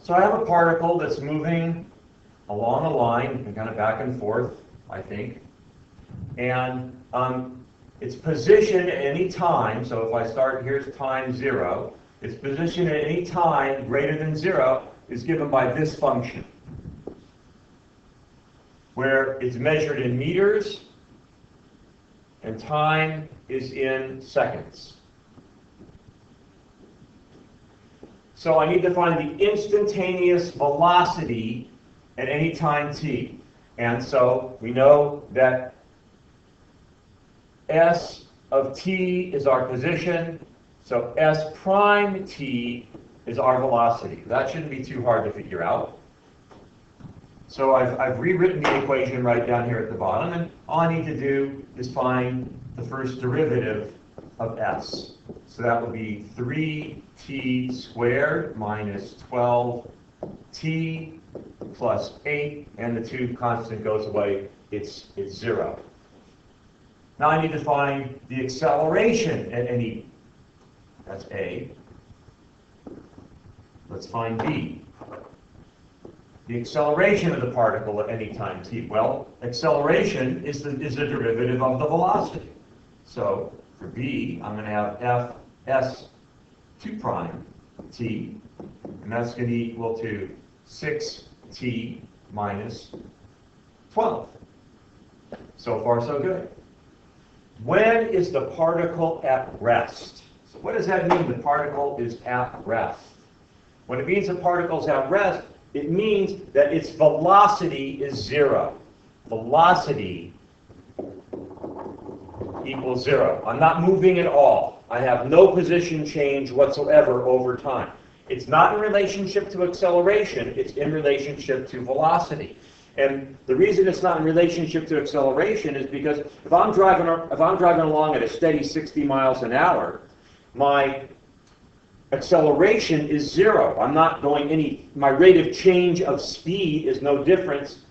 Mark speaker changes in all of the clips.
Speaker 1: So I have a particle that's moving along a line and kind of back and forth, I think. And its position at any time, so if I start, here's time 0, its position at any time greater than 0 is given by this function, where it's measured in meters and time is in seconds. So I need to find the instantaneous velocity at any time t. And so we know that s of t is our position, so s prime t is our velocity. That shouldn't be too hard to figure out. So I've rewritten the equation right down here at the bottom, and all I need to do is find the first derivative of s. So that would be 3t squared minus 12t plus 8, and the 2 constant goes away, it's 0. Now I need to find the acceleration at any, that's A. Let's find B. The acceleration of the particle at any time t. Well, acceleration is the derivative of the velocity. So for B, I'm going to have f s 2 prime t, and that's going to equal to 6t minus 12. So far, so good. When is the particle at rest? So what does that mean, the particle is at rest? When it means the particle is at rest, it means that its velocity is 0. Velocity equals 0. I'm not moving at all. I have no position change whatsoever over time. It's not in relationship to acceleration, it's in relationship to velocity. And the reason it's not in relationship to acceleration is because if I'm driving along at a steady 60 miles an hour, my acceleration is 0. I'm not going my rate of change of speed is no difference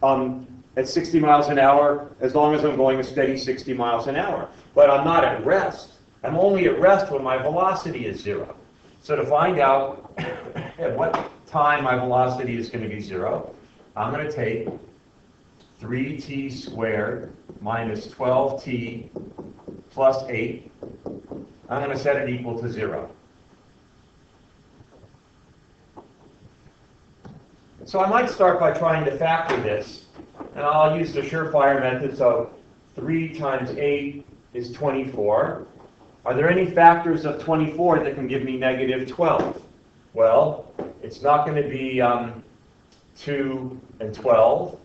Speaker 1: at 60 miles an hour as long as I'm going a steady 60 miles an hour. But I'm not at rest. I'm only at rest when my velocity is 0. So to find out at what time my velocity is going to be 0, I'm going to take 3t squared minus 12t plus 8. I'm going to set it equal to 0. So I might start by trying to factor this, and I'll use the surefire method. So 3 times 8 is 24. Are there any factors of 24 that can give me negative 12? Well, it's not going to be 2 and 12,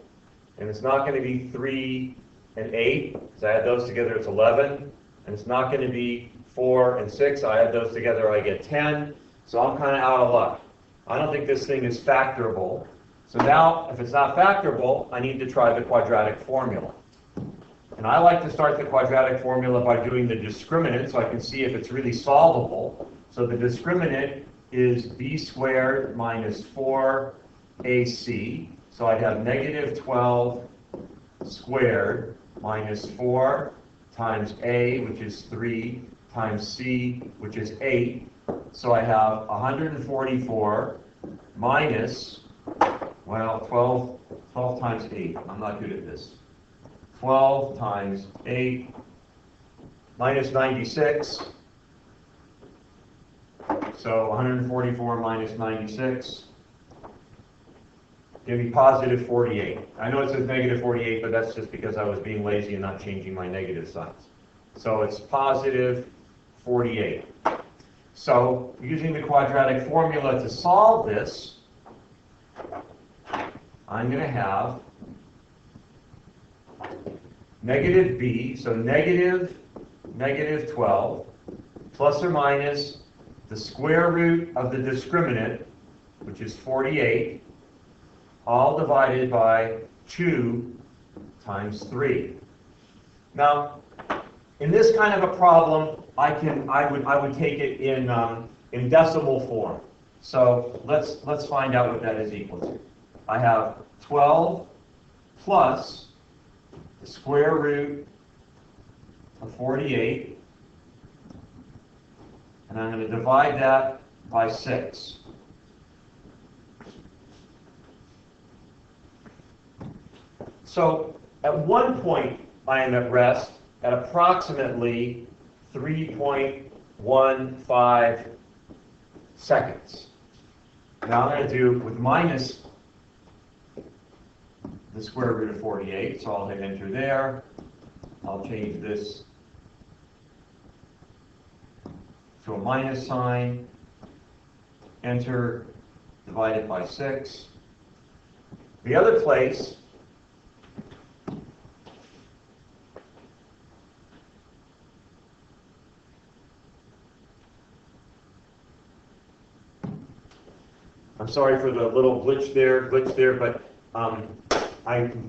Speaker 1: and it's not going to be 3 and 8, because I add those together, it's 11, and it's not going to be 4 and 6, I add those together, I get 10, so I'm kind of out of luck. I don't think this thing is factorable. So now, if it's not factorable, I need to try the quadratic formula. And I like to start the quadratic formula by doing the discriminant, so I can see if it's really solvable. So the discriminant is b squared minus 4ac. So I'd have negative 12 squared minus 4 times a, which is 3, times c, which is 8. So I have 144 minus, well, 12 times 8. I'm not good at this. 12 times 8 minus 96. So 144 minus 96. Give me positive 48. I know it says negative 48, but that's just because I was being lazy and not changing my negative signs. So it's positive 48. So using the quadratic formula to solve this, I'm going to have negative b, so negative 12, plus or minus the square root of the discriminant, which is 48, all divided by 2 times 3. Now, in this kind of a problem, I would take it in decimal form. So let's find out what that is equal to. I have 12 plus the square root of 48, and I'm going to divide that by 6. So at one point, I am at rest at approximately 3.15 seconds. Now I'm going to do with minus the square root of 48, so I'll hit enter there. I'll change this to a minus sign, enter, divide it by 6. The other place, I'm sorry for the little glitch there, but I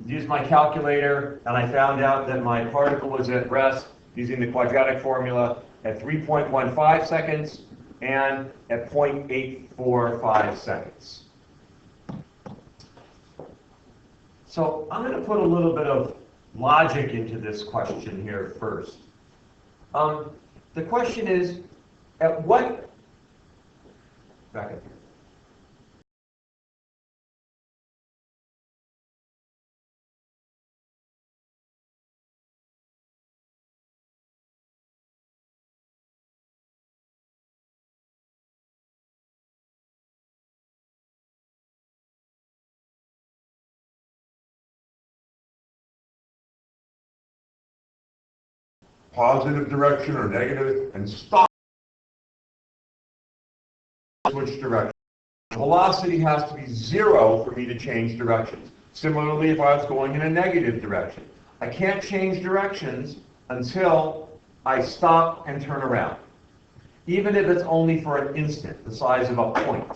Speaker 1: used my calculator and I found out that my particle was at rest using the quadratic formula at 3.15 seconds and at 0.845 seconds. So I'm going to put a little bit of logic into this question here first. The question is, at what, back up here.
Speaker 2: Positive direction or negative, and stop. Switch direction. Velocity has to be 0 for me to change directions. Similarly, if I was going in a negative direction, I can't change directions until I stop and turn around, even if it's only for an instant, the size of a point.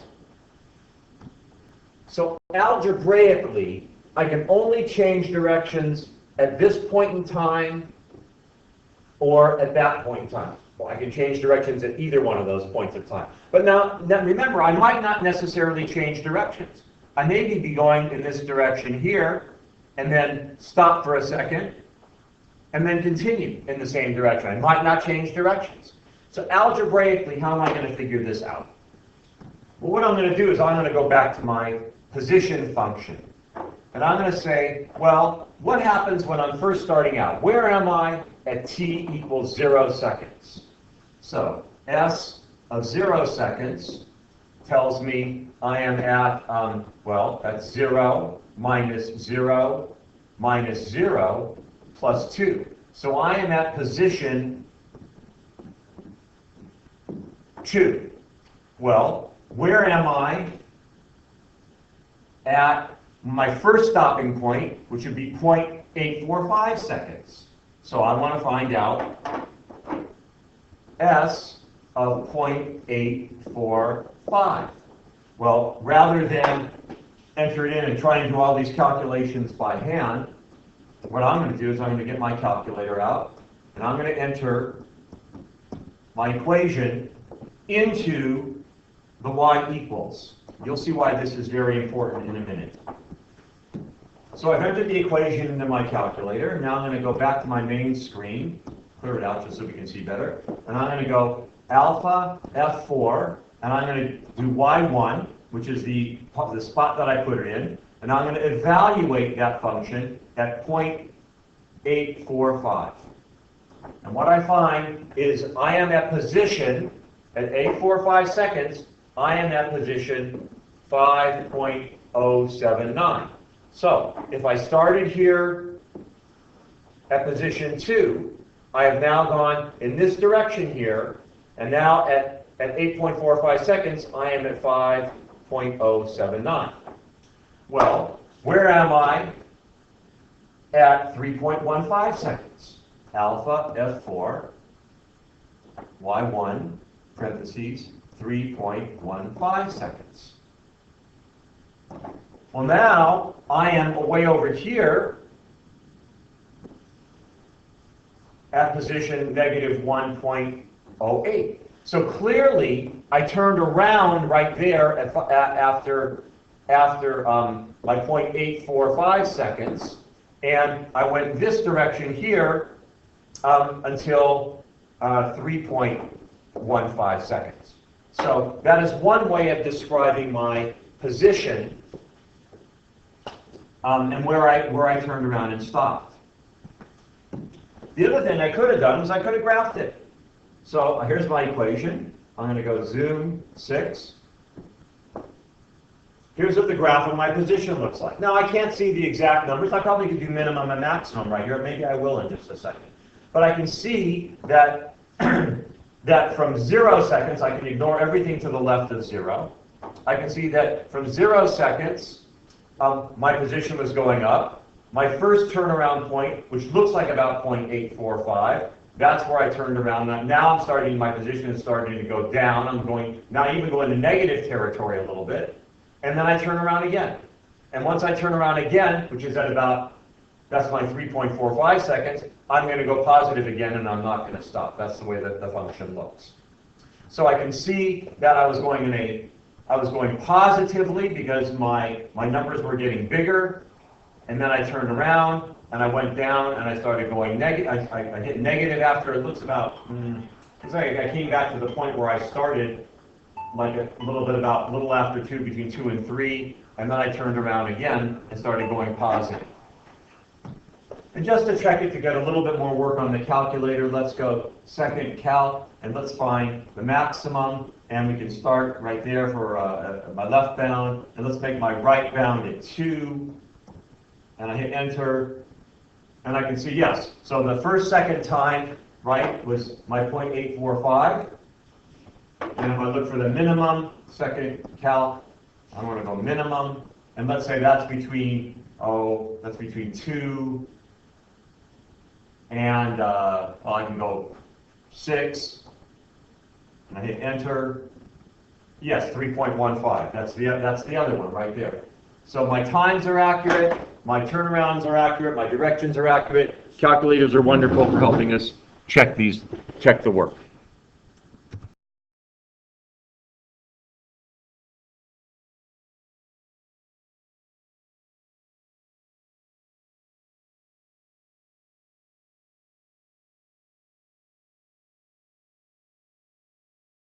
Speaker 2: So algebraically, I can only change directions at this point in time or at that point in time. Well, I can change directions at either one of those points of time. But now remember, I might not necessarily change directions. I may be going in this direction here, and then stop for a second, and then continue in the same direction. I might not change directions. So algebraically, how am I going to figure this out? Well, what I'm going to do is I'm going to go back to my position function. And I'm going to say, well, what happens when I'm first starting out? Where am I at t equals 0 seconds? So s of 0 seconds tells me I am at, well, that's 0 minus 0 minus 0 plus 2. So I am at position 2. Well, where am I at my first stopping point, which would be 0.845 seconds? So I want to find out s of 0.845. Well, rather than enter it in and try and do all these calculations by hand, what I'm going to do is I'm going to get my calculator out, and I'm going to enter my equation into the y equals. You'll see why this is very important in a minute. So I've entered the equation into my calculator. Now I'm going to go back to my main screen, clear it out just so we can see better, and I'm going to go alpha F4, and I'm going to do y1, which is the spot that I put it in, and I'm going to evaluate that function at 0.845. And what I find is I am at position, at 845 seconds, I am at position 5.079. So if I started here at position 2, I have now gone in this direction here, and now at 8.45 seconds, I am at 5.079. Well, where am I at 3.15 seconds? Alpha F4, Y1, parentheses, 3.15 seconds. Well, now I am way over here at position negative 1.08. So clearly, I turned around right there after my 0.845 seconds, and I went this direction here until 3.15 seconds. So that is one way of describing my position
Speaker 1: and where I turned around and stopped. The other thing I could have done was I could have graphed it. So here's my equation. I'm going to go zoom 6. Here's what the graph of my position looks like. Now I can't see the exact numbers. I probably could do minimum and maximum right here. Maybe I will in just a second. But I can see that that from 0 seconds, I can ignore everything to the left of 0. I can see that from 0 seconds, my position was going up. My first turnaround point, which looks like about 0.845, that's where I turned around. Now my position is starting to go down. I'm going, now even go into negative territory a little bit. And then I turn around again. And once I turn around again, which is at about, that's my 3.45 seconds, I'm going to go positive again and I'm not going to stop. That's the way that the function looks. So I can see that I was going positively because my numbers were getting bigger. And then I turned around and I went down and I started going negative. I hit negative after it looks about, it's like I came back to the point where I started like a little after 2, between 2 and 3, and then I turned around again and started going positive. And just to check it, to get a little bit more work on the calculator, let's go second calc, and let's find the maximum, and we can start right there for my left bound, and let's make my right bound at 2, and I hit enter, and I can see, yes, so the first second time, right, was my 0.845, and if I look for the minimum, second calc, I want to go minimum, and let's say that's between 2 and, well, I can go 6, and I hit enter. Yes, 3.15, that's the other one right there. So my times are accurate, my turnarounds are accurate, my directions are accurate. Calculators are wonderful for helping us check the work.